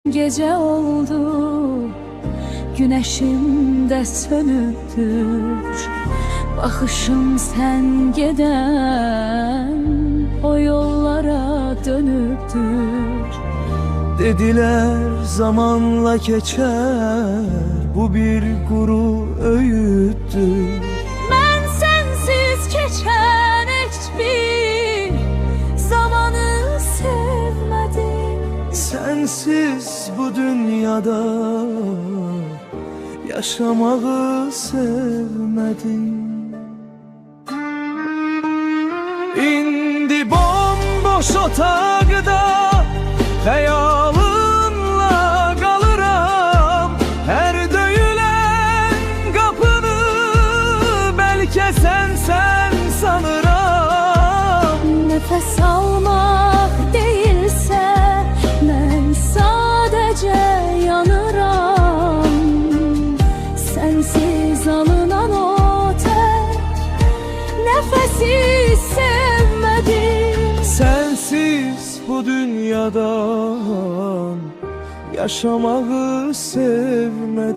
Gece oldu, güneşim de sönüktür. Bakışım sen giden o yollara dönüktür. Dediler zamanla geçer, bu bir guru öğüttür. Ben sensiz geçen hiçbir zamanı sevmedim. Sensiz bu dünyada yaşamağı sevmedim. İndi bomboş otaqda xəyalınla qalıram. Hər döyülən qapını bəlkə sən sanıram. Nefes almak değilse ben sadece yanıram. Sensiz alınan o tek nefesi sevmedim. Sensiz bu dünyadan yaşamağı sevmedim.